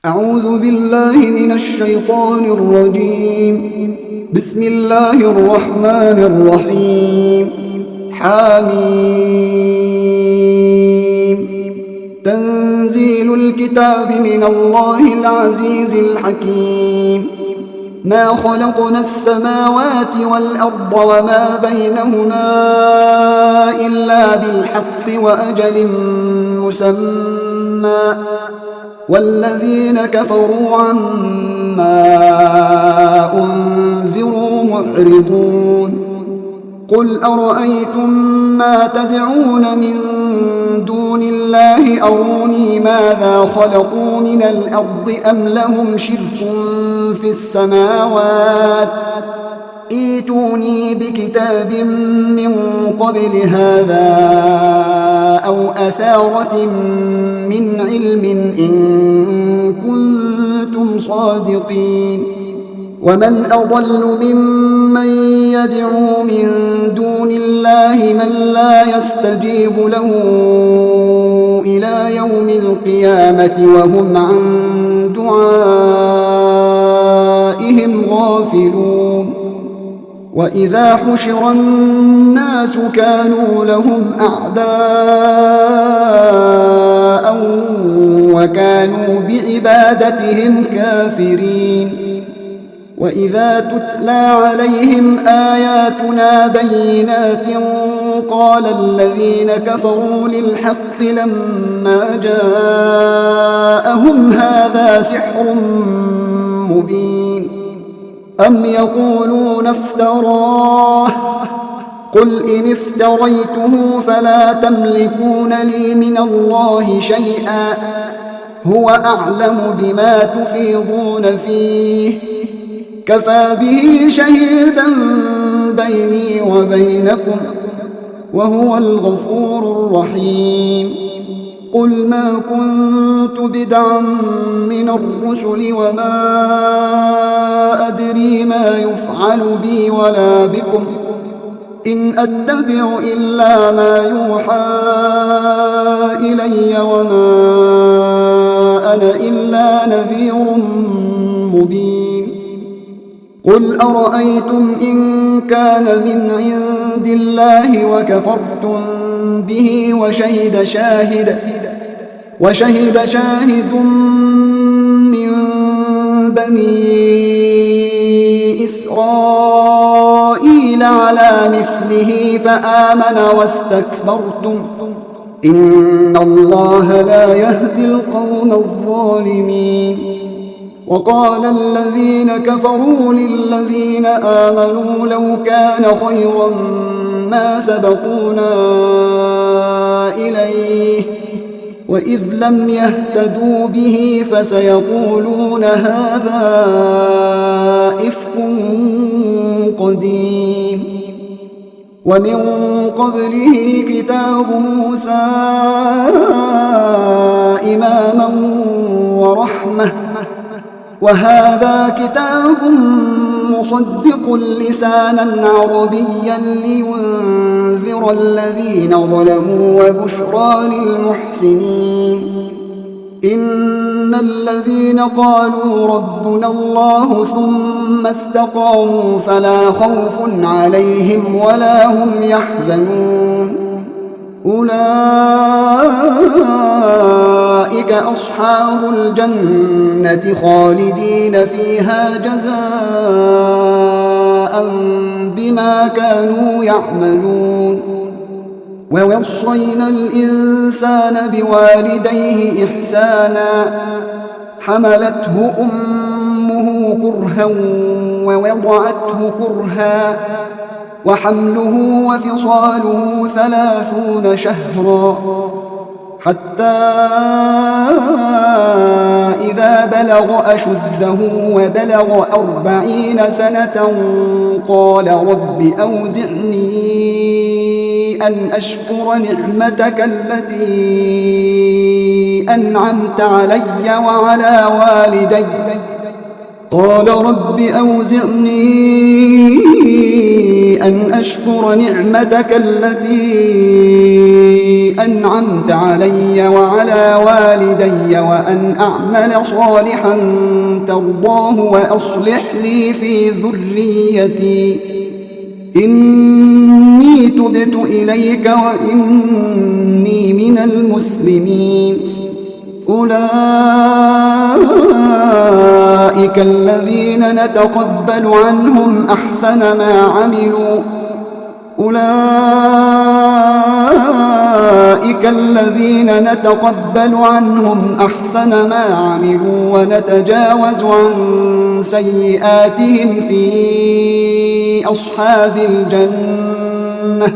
أعوذ بالله من الشيطان الرجيم. بسم الله الرحمن الرحيم. حميم. تنزيل الكتاب من الله العزيز الحكيم. ما خلقنا السماوات والأرض وما بينهما إلا بالحق وأجل مسمى، والذين كفروا عما أنذروا معرضون. قل أرأيتم ما تدعون من دون الله أروني ماذا خلقوا من الأرض أم لهم شرك في السماوات، ائتوني بكتاب من قبل هذا أو أثارة من علم إن كنتم صادقين. ومن أضل ممن يدعو من دون الله من لا يستجيب له إلى يوم القيامة وهم عن دعائهم غافلون. وإذا حشر الناس كانوا لهم أعداء وكانوا بعبادتهم كافرين. وإذا تتلى عليهم آياتنا بينات قال الذين كفروا للحق لما جاءهم هذا سحر مبين. أم يقولون افتراه، قل إن افتريته فلا تملكون لي من الله شيئا، هو أعلم بما تفيضون فيه، كفى به شهيدا بيني وبينكم وهو الغفور الرحيم. قل ما كنت بدعا من الرسل وما أدري ما يفعل بي ولا بكم، إن أتبع إلا ما يوحى إلي وما أنا إلا نذير مبين. قل أرأيتم إن كان من عند الله وكفرتم به وشهد شاهد من بني إسرائيل على مثله فآمن واستكبرتم، إن الله لا يهدي القوم الظالمين. وقال الذين كفروا للذين آمنوا لو كان خيرا ما سبقونا إليه، وإذ لم يهتدوا به فسيقولون هذا إفك قديم. ومن قبله كتاب موسى إماما ورحمة، وهذا كتاب مصدق لسانا عربيا لينذر الذين ظلموا وبشرى للمحسنين. إن الذين قالوا ربنا الله ثم استقاموا فلا خوف عليهم ولا هم يحزنون، أولئك أصحاب الجنة خالدين فيها جزاء بما كانوا يعملون. ووصينا الإنسان بوالديه إحسانا، حملته أمه كرها ووضعته كرها، وحمله وفصاله 30 شهرا، حتى إذا بلغ أشده وبلغ 40 سنة قال رب أوزعني أن أشكر نعمتك التي أنعمت علي وعلى والدي قال رب أوزعني أن أشكر نعمتك التي أنعمت علي وعلى والدي وأن أعمل صالحا ترضاه وأصلح لي في ذريتي إني تبت إليك وإني من المسلمين. أولئك الذين نتقبل عنهم أحسن ما عملوا ونتجاوز عن سيئاتهم في أصحاب الجنة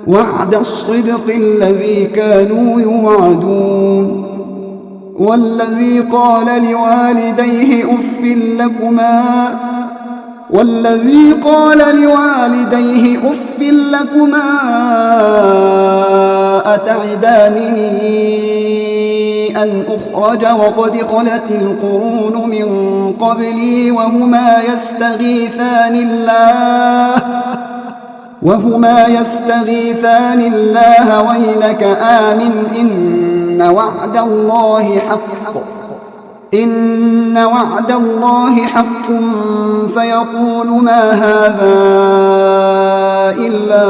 وعد الصدق الذي كانوا يوعدون. والذي قال لوالديه أف لكما أتعدانني أن أخرج وقد خلت القرون من قبلي وهما يستغيثان الله ويلك آمن إن وعد الله حق فيقول ما هذا إلا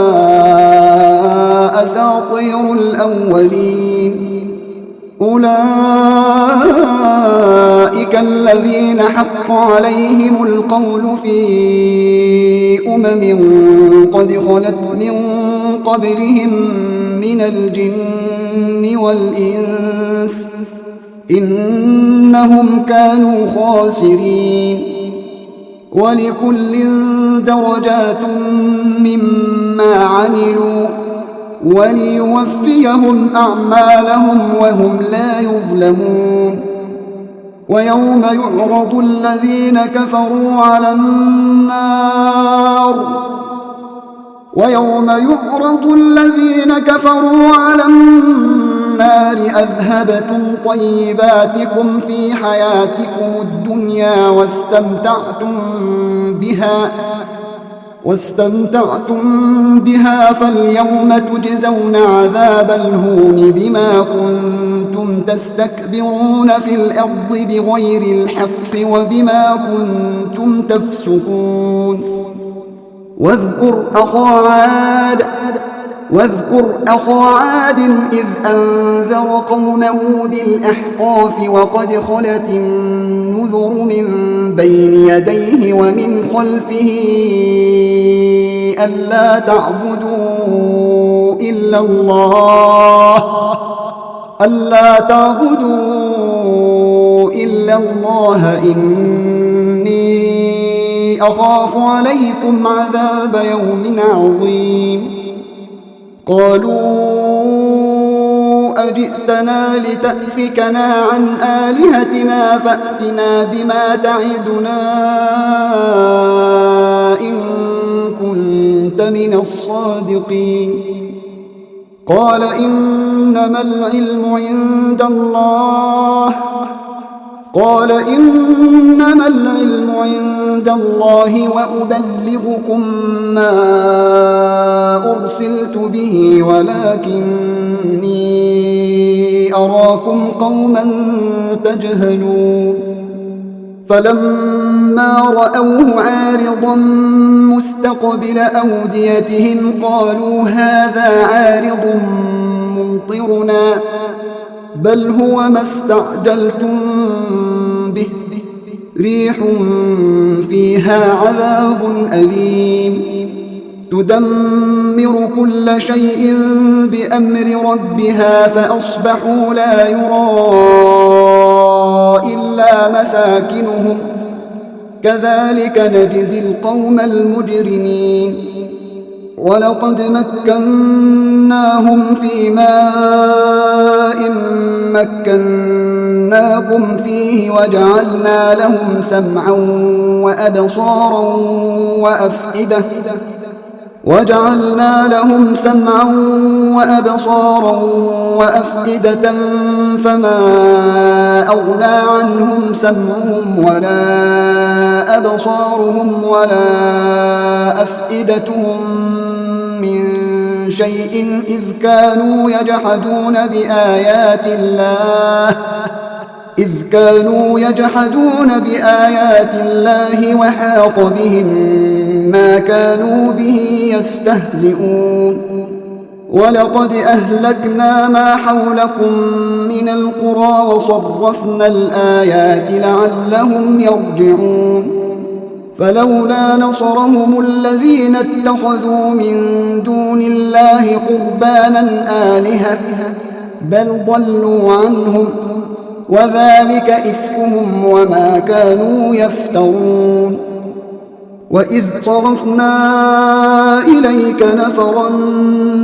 أساطير الأولين. أولئك الذين حق عليهم القول في قد خلت من قبلهم من الجن والإنس إنهم كانوا خاسرين. ولكل درجات مما عملوا وليوفيهم أعمالهم وهم لا يظلمون. ويوم يعرض الذين كفروا على النار أذهبتم طيباتكم في حياتكم الدنيا واستمتعتم بها فاليوم تجزون عذاب الهون بما كنتم تستكبرون في الأرض بغير الحق وبما كنتم تفسقون. واذكر أخا عاد إذ أنذر قومه بالأحقاف وقد خلت النذر من بين يديه ومن خلفه ألا تعبدوا إلا الله إني أخاف عليكم عذاب يوم عظيم. قالوا أجئتنا لتأفكنا عن آلهتنا فأتنا بما تعدنا إن كنت من الصادقين. قال إنما العلم عند الله وأبلغكم ما أرسلت به ولكني أراكم قوما تجهلون. فلما رأوه عارضا مستقبل أوديتهم قالوا هذا عارض ممطرنا بل هو ما استعجلتم به ريح فيها عذاب أليم تدمر كل شيء بأمر ربها فأصبحوا لا يرى إلا مساكنهم كذلك نجزي القوم المجرمين. ولقد مكناهم في ماء مكناكم فيه وجعلنا لهم سمعا وأبصارا وجعلنا لهم سمعا وأبصارا وأفئدة فما أغنى عنهم سمعهم ولا أبصارهم ولا أفئدتهم من شيء إذ كانوا يجحدون بآيات الله وحاق بهم ما كانوا به يستهزئون ولقد أهلكنا ما حولكم من القرى وصرفنا الآيات لعلهم يرجعون فلولا نصرهم الذين اتخذوا من دون الله قربانا آلهة بل ضلوا عنهم وذلك إفكهم وما كانوا يفترون وإذ صرفنا إليك نفرا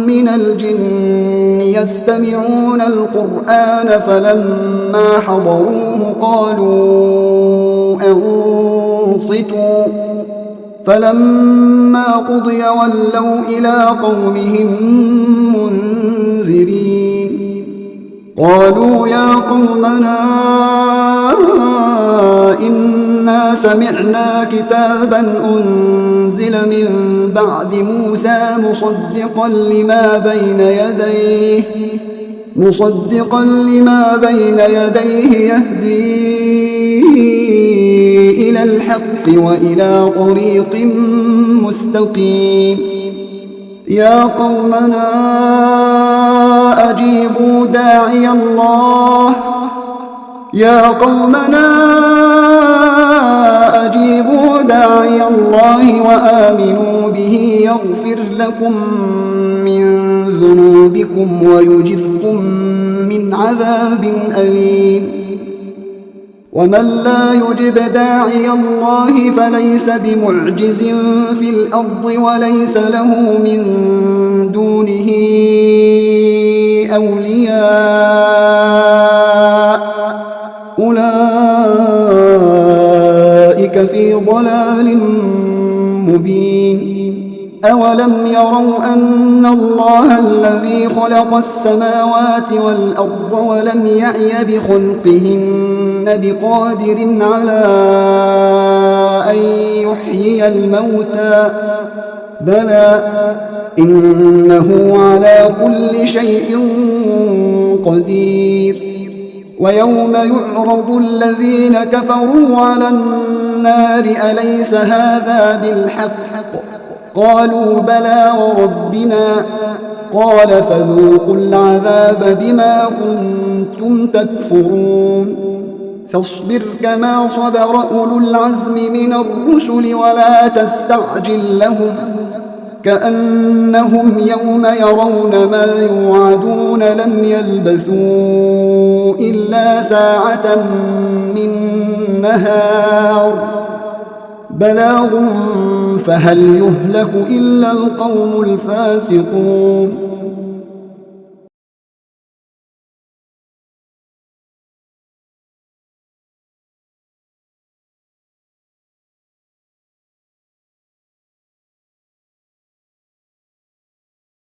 من الجن يستمعون القرآن فلما حضروه قالوا أنصتوا فلما قضي ولوا إلى قومهم منذرين قالوا يا قومنا إنا سمعنا كتابا أنزل من بعد موسى مصدقا لما بين يديه يهدي إلى الحق وإلى طريق مستقيم يا قومنا أجيبوا داعي الله وآمنوا به يغفر لكم من ذنوبكم ويجركم من عذاب أليم ومن لا يجب داعي الله فليس بمعجز في الأرض وليس له من دونه أولياء أولئك في ضلال مبين أولم يروا أن الله الذي خلق السماوات والأرض ولم يعي بخلقهن بقادر على أن يحيي الموتى بلى إنه على كل شيء قدير ويوم يعرض الذين كفروا على النار أليس هذا بالحق قالوا بلى وربنا قال فذوقوا العذاب بما كنتم تكفرون فاصبر كما صبر أولو العزم من الرسل ولا تستعجل لهم كأنهم يوم يرون ما يوعدون لم يلبثوا إلا ساعة من نهار بلاغ فهل يهلك إلا القوم الفاسقون